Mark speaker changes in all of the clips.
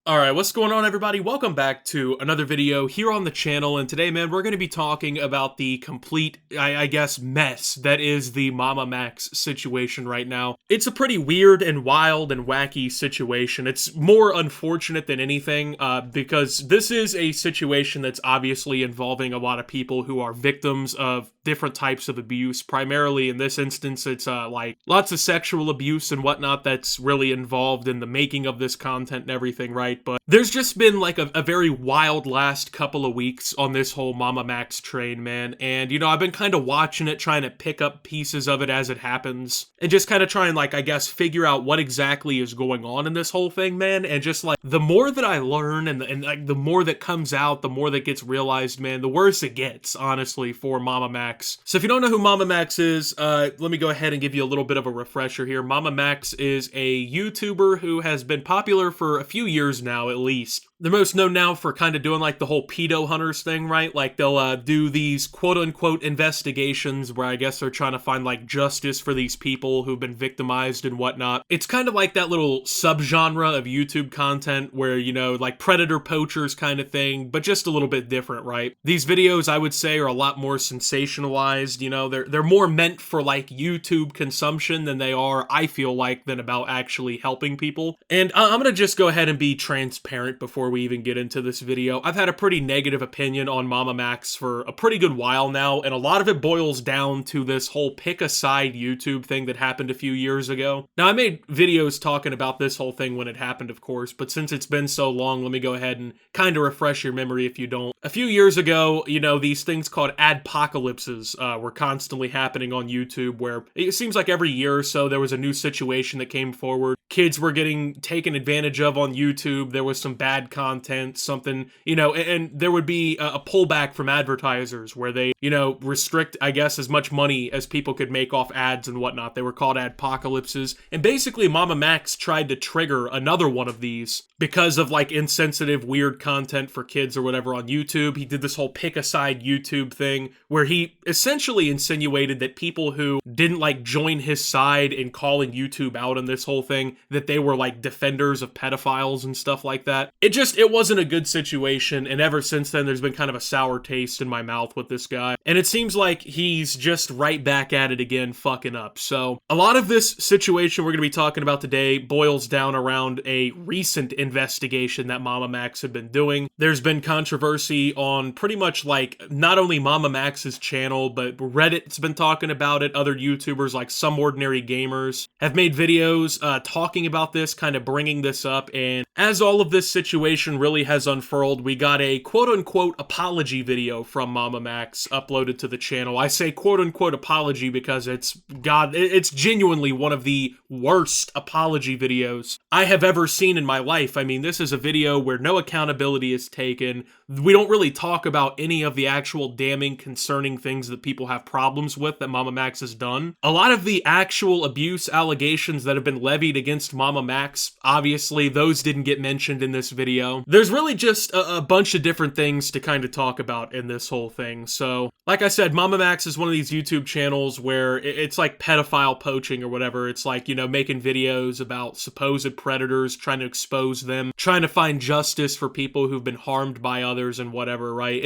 Speaker 1: Alright, what's going on everybody? Welcome back to another video here on the channel, and today, man, we're going to be talking about the complete, I guess, mess that is the MamaMax situation right now. It's a pretty weird and wild and wacky situation. It's more unfortunate than anything, because this is a situation that's obviously involving a lot of people who are victims of different types of abuse. Primarily, in this instance, it's like lots of sexual abuse and whatnot that's really involved in the making of this content and everything, right? But there's just been like a very wild last couple of weeks on this whole MamaMax train, man. And, you know, I've been kind of watching it, trying to pick up pieces of it as it happens. And just kind of try and, like, I guess, figure out what exactly is going on in this whole thing, man. And just, like, the more that I learn and like, the more that comes out, the more that gets realized, man, the worse it gets, honestly, for MamaMax. So if you don't know who MamaMax is, let me go ahead and give you a little bit of a refresher here. MamaMax is a YouTuber who has been popular for a few years now, at least. They're most known now for kind of doing like the whole pedo hunters thing, right? Like they'll do these quote-unquote investigations where I guess they're trying to find like justice for these people who've been victimized and whatnot. It's kind of like that little subgenre of YouTube content where, you know, like predator poachers kind of thing, but just a little bit different, right? These videos, I would say, are a lot more sensationalized, you know? They're more meant for like YouTube consumption than they are, I feel like, than about actually helping people. And I'm gonna just go ahead and be transparent before we even get into this video. I've had a pretty negative opinion on MamaMax for a pretty good while now, and a lot of it boils down to this whole pick a side YouTube thing that happened a few years ago. Now, I made videos talking about this whole thing when it happened, of course, but since it's been so long, let me go ahead and kind of refresh your memory if you don't. A few years ago, you know, these things called adpocalypses were constantly happening on YouTube, where it seems like every year or so there was a new situation that came forward. Kids were getting taken advantage of on YouTube. There was some bad content, something, you know, and there would be a pullback from advertisers where they, you know, restrict, I guess, as much money as people could make off ads and whatnot. They were called adpocalypses. And basically, MamaMax tried to trigger another one of these because of, like, insensitive, weird content for kids or whatever on YouTube. He did this whole pick-a-side YouTube thing where he essentially insinuated that people who didn't, like, join his side in calling YouTube out on this whole thing, that they were, like, defenders of pedophiles and stuff like that. It wasn't a good situation, and ever since then, there's been kind of a sour taste in my mouth with this guy. And it seems like he's just right back at it again, fucking up. So, a lot of this situation we're going to be talking about today boils down around a recent investigation that MamaMax had been doing. There's been controversy on pretty much, like, not only MamaMax's channel, but Reddit's been talking about it. Other YouTubers, like Some Ordinary Gamers, have made videos talking about this, kind of bringing this up, and as all of this situation really has unfurled, we got a quote-unquote apology video from MamaMax uploaded to the channel. I say quote-unquote apology because it's genuinely one of the worst apology videos I have ever seen in my life. I mean, this is a video where no accountability is taken. We don't really talk about any of the actual damning, concerning things that people have problems with that MamaMax has done. A lot of the actual abuse allegations that have been levied against MamaMax, obviously, those didn't get mentioned in this video. There's really just a bunch of different things to kind of talk about in this whole thing. So, like I said, MamaMax is one of these YouTube channels where it's like pedophile poaching or whatever. It's like, you know, making videos about supposed predators, trying to expose them, trying to find justice for people who've been harmed by others and whatever, right?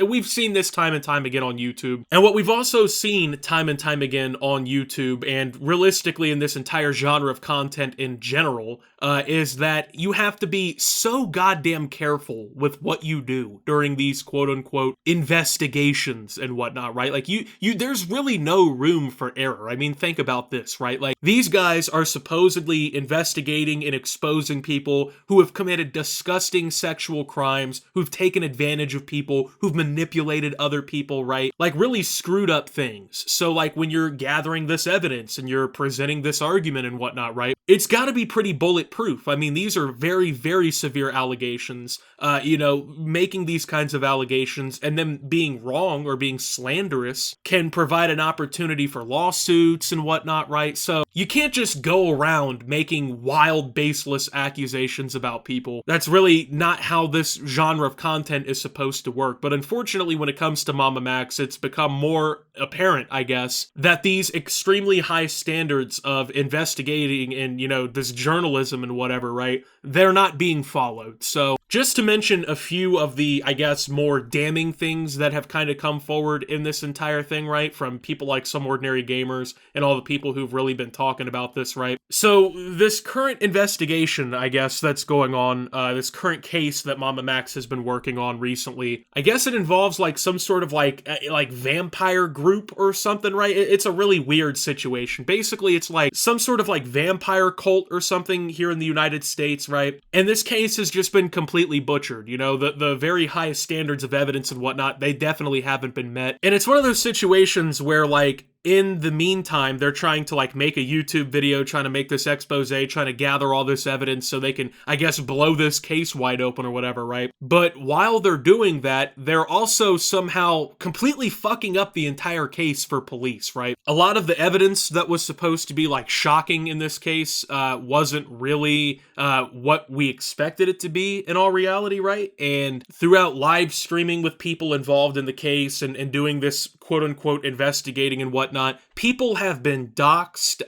Speaker 1: We've seen this time and time again on YouTube. And what we've also seen time and time again on YouTube, and realistically in this entire genre of content in general, is that you have to be so goddamn careful with what you do during these quote-unquote investigations and whatnot, right? Like, there's really no room for error. I mean, think about this, right? Like, these guys are supposedly investigating and exposing people who have committed disgusting sexual crimes, who've taken advantage of people, who've manipulated other people, right? Like, really screwed up things. So, like, when you're gathering this evidence and you're presenting this argument and whatnot, right? It's gotta be pretty bulletproof. I mean, these are very, very severe allegations. You know, making these kinds of allegations and them being wrong or being slanderous can provide an opportunity for lawsuits and whatnot, right? So you can't just go around making wild, baseless accusations about people. That's really not how this genre of content is supposed to work. But unfortunately, when it comes to MamaMax, it's become more apparent, I guess, that these extremely high standards of investigating and, this journalism and whatever, right, they're not being followed. So just to mention a few of the, I guess, more damning things that have kind of come forward in this entire thing, right, from people like Some Ordinary Gamers and all the people who've really been talking about this, right? So this current investigation, I guess, that's going on, this current case that MamaMax has been working on recently, I guess it involves like some sort of like vampire group or something, right? It's a really weird situation. Basically, it's like some sort of like vampire cult or something here in the United States, right? And this case has just been completely butchered. The very highest standards of evidence and whatnot, they definitely haven't been met. And it's one of those situations where like, in the meantime, they're trying to like make a YouTube video, trying to make this expose, trying to gather all this evidence so they can, I guess, blow this case wide open or whatever, right? But while they're doing that, they're also somehow completely fucking up the entire case for police, right? A lot of the evidence that was supposed to be like shocking in this case wasn't really what we expected it to be in all reality, right? And throughout live streaming with people involved in the case and doing this quote-unquote investigating and whatnot, people have been doxxed.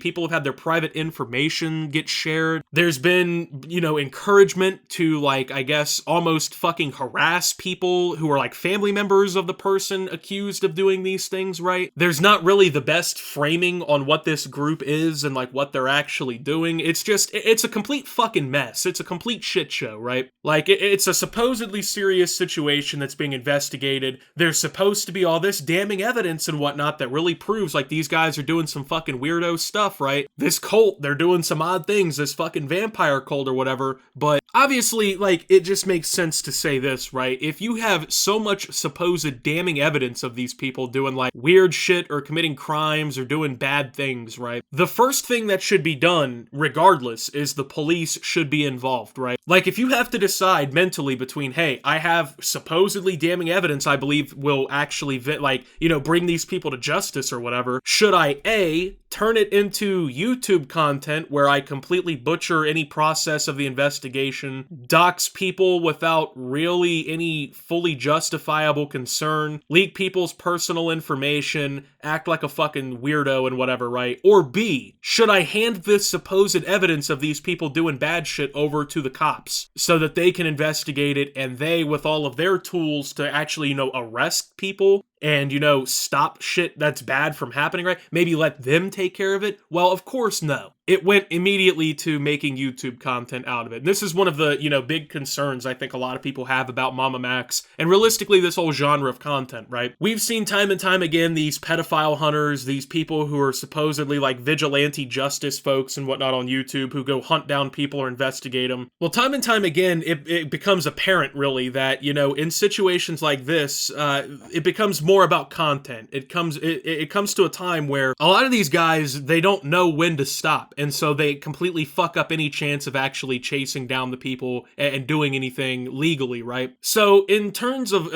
Speaker 1: People have had their private information get shared. There's been, encouragement to, like, I guess, almost fucking harass people who are, like, family members of the person accused of doing these things, right? There's not really the best framing on what this group is and, like, what they're actually doing. It's a complete fucking mess. It's a complete shit show, right? Like, it's a supposedly serious situation that's being investigated. There's supposed to be all this damning evidence and whatnot that really proves like these guys are doing some fucking weirdo stuff, right? This cult, they're doing some odd things, this fucking vampire cult or whatever, but obviously, like, it just makes sense to say this, right? If you have so much supposed damning evidence of these people doing like weird shit or committing crimes or doing bad things, right? The first thing that should be done, regardless, is the police should be involved, right? Like, if you have to decide mentally between, hey, I have supposedly damning evidence I believe will actually bring these people to justice or whatever, should I A, turn it into YouTube content where I completely butcher any process of the investigation, dox people without really any fully justifiable concern, leak people's personal information, act like a fucking weirdo and whatever, right? Or B, should I hand this supposed evidence of these people doing bad shit over to the cops so that they can investigate it and they, with all of their tools to actually, arrest people and, stop shit that's bad from happening, right? Maybe let them take care of it? Well, of course, no. It went immediately to making YouTube content out of it. And this is one of the, big concerns I think a lot of people have about MamaMax and realistically this whole genre of content, right? We've seen time and time again these pedophile hunters, these people who are supposedly like vigilante justice folks and whatnot on YouTube who go hunt down people or investigate them. Well, time and time again, it becomes apparent really that, in situations like this, it becomes more about content. It comes to a time where a lot of these guys, they don't know when to stop. And so they completely fuck up any chance of actually chasing down the people and doing anything legally, right? So in terms of,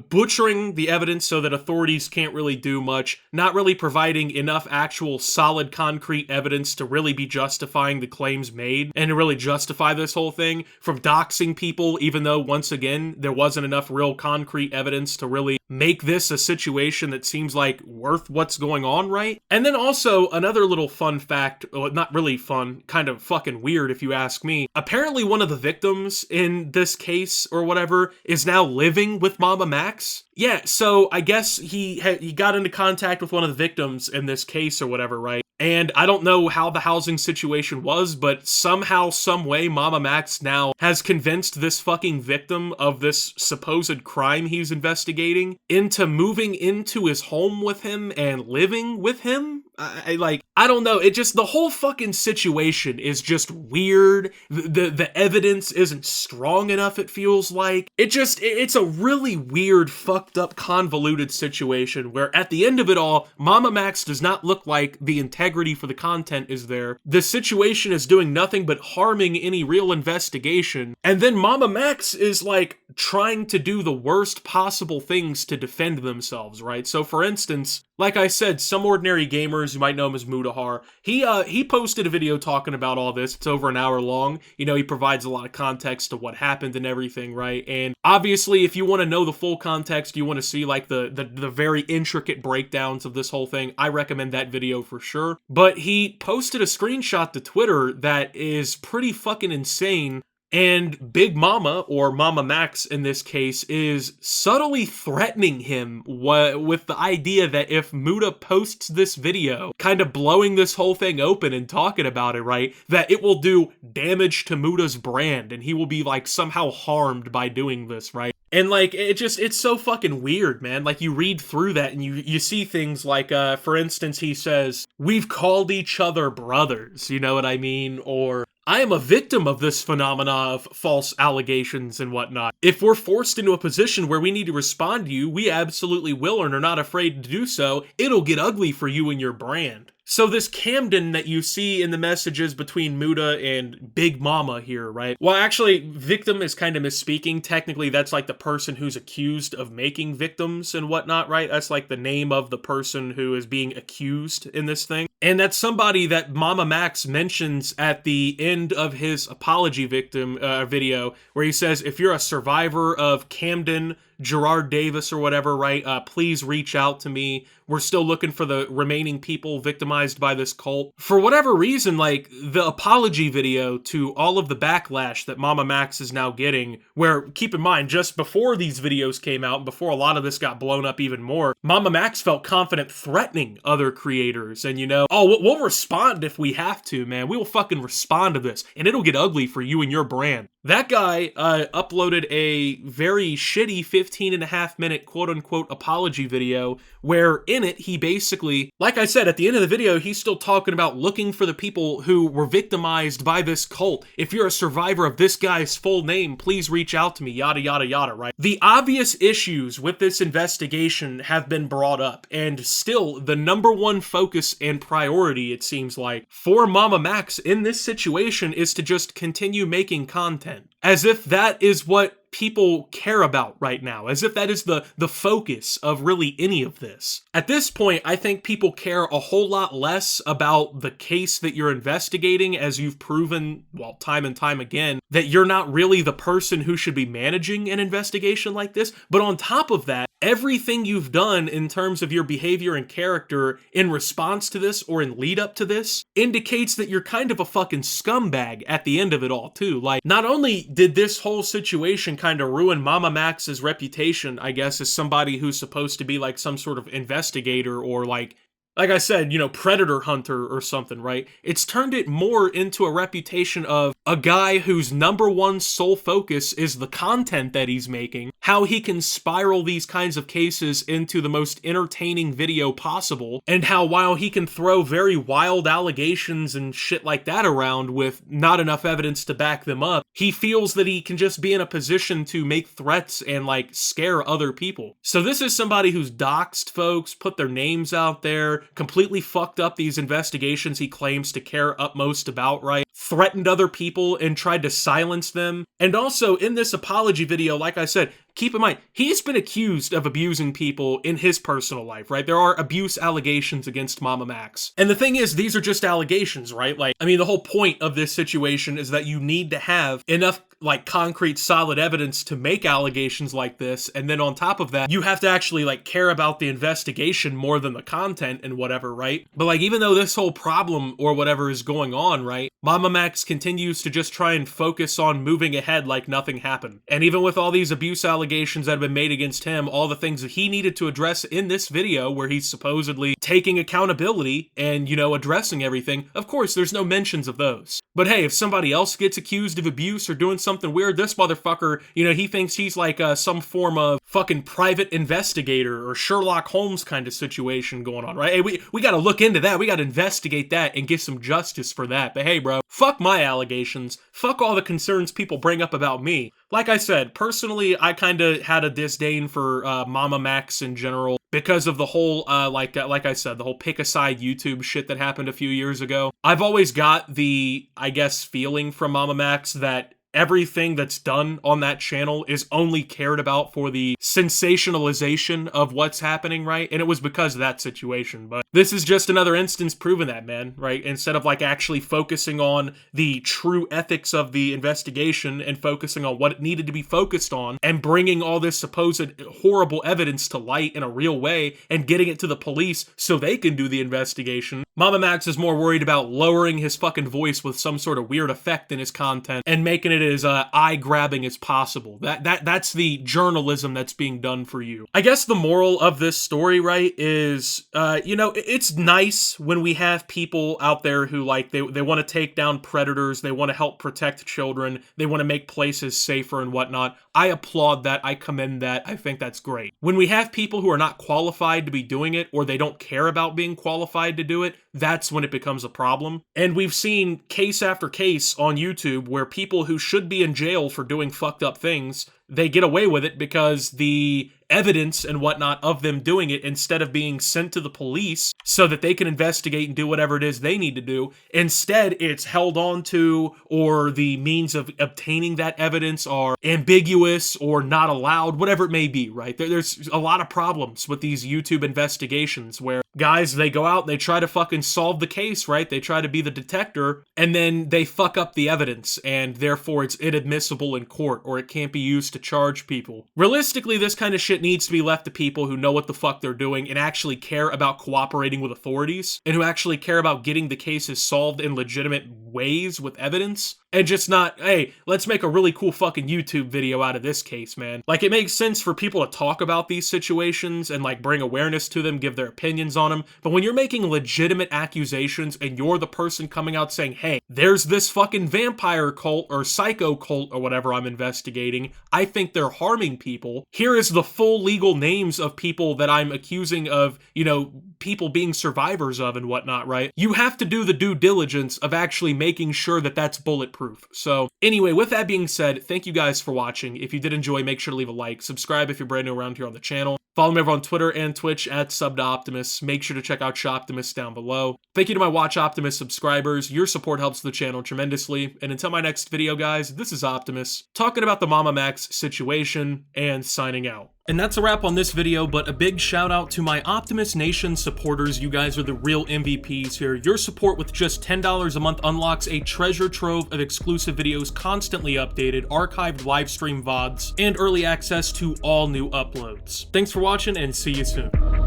Speaker 1: butchering the evidence so that authorities can't really do much, not really providing enough actual solid concrete evidence to really be justifying the claims made and to really justify this whole thing, from doxing people, even though, once again, there wasn't enough real concrete evidence to really make this a situation that seems like worth what's going on, right? And then also another little fun fact, well, not really fun, kind of fucking weird if you ask me. Apparently one of the victims in this case or whatever is now living with MamaMax. Yeah, so I guess he got into contact with one of the victims in this case or whatever, right? And I don't know how the housing situation was, but somehow, some way, MamaMax now has convinced this fucking victim of this supposed crime he's investigating into moving into his home with him and living with him. I don't know. The whole fucking situation is just weird. The evidence isn't strong enough, it feels like. It's a really weird, fucked up, convoluted situation where at the end of it all, MamaMax does not look like the integrity for the content is there. The situation is doing nothing but harming any real investigation. And then MamaMax is like trying to do the worst possible things to defend themselves, right? So for instance, like I said, Some Ordinary Gamers, you might know him as Mudahar, he posted a video talking about all this. It's over an hour long. You know, he provides a lot of context to what happened and everything, right? And obviously, if you want to know the full context, you want to see like the very intricate breakdowns of this whole thing, I recommend that video for sure. But he posted a screenshot to Twitter that is pretty fucking insane. And Big Mama, or MamaMax in this case, is subtly threatening him with the idea that if Muda posts this video, kind of blowing this whole thing open and talking about it, right, that it will do damage to Muda's brand, and he will be, like, somehow harmed by doing this, right? And, like, it's so fucking weird, man. Like, you read through that and you see things like, for instance, he says, "We've called each other brothers," you know what I mean? Or, "I am a victim of this phenomena of false allegations and whatnot. If we're forced into a position where we need to respond to you, we absolutely will and are not afraid to do so. It'll get ugly for you and your brand." So this Camden that you see in the messages between Muda and Big Mama here, right? Well, actually, victim is kind of misspeaking. Technically, that's like the person who's accused of making victims and whatnot, right? That's like the name of the person who is being accused in this thing. And that's somebody that MamaMax mentions at the end of his apology video, where he says, if you're a survivor of Camden, Gerard Davis or whatever, right, please reach out to me. We're still looking for the remaining people victimized by this cult. For whatever reason, like, the apology video to all of the backlash that MamaMax is now getting, where, keep in mind, just before these videos came out, before a lot of this got blown up even more, MamaMax felt confident threatening other creators, and, you know, oh, we'll respond if we have to, man. We will fucking respond to this, and it'll get ugly for you and your brand. That guy uploaded a very shitty 15.5-minute quote-unquote apology video, where in it, he basically, like I said, at the end of the video, he's still talking about looking for the people who were victimized by this cult. If you're a survivor of this guy's full name, please reach out to me, yada, yada, yada, right? The obvious issues with this investigation have been brought up, and still, the number one focus and priority, it seems like, for MamaMax in this situation is to just continue making content. As if that is what people care about right now, as if that is the focus of really any of this. At this point, I think people care a whole lot less about the case that you're investigating, as you've proven, well, time and time again, that you're not really the person who should be managing an investigation like this. But on top of that, everything you've done in terms of your behavior and character in response to this or in lead up to this indicates that you're kind of a fucking scumbag at the end of it all too. Like, not only did this whole situation kind of ruin MamaMax's reputation, I guess, as somebody who's supposed to be like some sort of investigator or like I said, you know, predator hunter or something, right? It's turned it more into a reputation of a guy whose number one sole focus is the content that he's making, how he can spiral these kinds of cases into the most entertaining video possible, and how while he can throw very wild allegations and shit like that around with not enough evidence to back them up, he feels that he can just be in a position to make threats and, like, scare other people. So this is somebody who's doxed folks, put their names out there, completely fucked up these investigations he claims to care utmost about, right? Threatened other people and tried to silence them. And also, in this apology video, like I said, keep in mind, he's been accused of abusing people in his personal life, right? There are abuse allegations against MamaMax. And the thing is, these are just allegations, right? Like, I mean, the whole point of this situation is that you need to have enough, like, concrete, solid evidence to make allegations like this, and then on top of that, you have to actually, like, care about the investigation more than the content and whatever, right? But, like, even though this whole problem or whatever is going on, right, MamaMax continues to just try and focus on moving ahead like nothing happened. And even with all these abuse allegations that have been made against him, all the things that he needed to address in this video, where he's supposedly taking accountability and, you know, addressing everything, of course, there's no mentions of those. But hey, if somebody else gets accused of abuse or doing something weird, this motherfucker, you know, he thinks he's like some form of fucking private investigator or Sherlock Holmes kind of situation going on, right? Hey, we gotta look into that. We gotta investigate that and get some justice for that. But hey, bro, fuck my allegations. Fuck all the concerns people bring up about me. Like I said, personally, I kind of had a disdain for MamaMax in general because of the whole, like I said, the whole pick-a-side YouTube shit that happened a few years ago. I've always got the, I guess, feeling from MamaMax that everything that's done on that channel is only cared about for the sensationalization of what's happening, right? And it was because of that situation. But this is just another instance proving that, man, right? Instead of like actually focusing on the true ethics of the investigation and focusing on what it needed to be focused on and bringing all this supposed horrible evidence to light in a real way and getting it to the police so they can do the investigation, MamaMax is more worried about lowering his fucking voice with some sort of weird effect in his content and making it as eye-grabbing as possible. That's the journalism that's being done for you. I guess the moral of this story, right, is, you know, it's nice when we have people out there who, like, they want to take down predators, they want to help protect children, they want to make places safer and whatnot. I applaud that, I commend that, I think that's great. When we have people who are not qualified to be doing it, or they don't care about being qualified to do it, that's when it becomes a problem. And we've seen case after case on YouTube where people who should be in jail for doing fucked up things, they get away with it because the evidence and whatnot of them doing it, instead of being sent to the police so that they can investigate and do whatever it is they need to do, instead it's held on to, or the means of obtaining that evidence are ambiguous or not allowed, whatever it may be, right? There's a lot of problems with these YouTube investigations where guys, they go out, they try to fucking solve the case, right? They try to be the detector, and then they fuck up the evidence, and therefore it's inadmissible in court, or it can't be used to charge people. Realistically, this kind of shit needs to be left to people who know what the fuck they're doing and actually care about cooperating with authorities, and who actually care about getting the cases solved in legitimate ways with evidence, and just not, hey, let's make a really cool fucking YouTube video out of this case, man. Like, it makes sense for people to talk about these situations and, like, bring awareness to them, give their opinions on them, but when you're making legitimate accusations and you're the person coming out saying, hey, there's this fucking vampire cult or psycho cult or whatever I'm investigating, I think they're harming people, here is the full legal names of people that I'm accusing of, you know, people being survivors of and whatnot, right? You have to do the due diligence of actually making sure that that's bulletproof. So anyway, with that being said, thank you guys for watching. If you did enjoy, make sure to leave a like, subscribe if you're brand new around here on the channel. Follow me over on Twitter and Twitch at @SubToOptimus. Make sure to check out Shoptimus down below. Thank you to my Watch Optimus subscribers. Your support helps the channel tremendously. And until my next video, guys, this is Optimus, talking about the MamaMax situation and signing out. And that's a wrap on this video, but a big shout out to my Optimus Nation supporters. You guys are the real MVPs here. Your support with just $10 a month unlocks a treasure trove of exclusive videos, constantly updated, archived live stream VODs, and early access to all new uploads. Thanks for watching, and see you soon.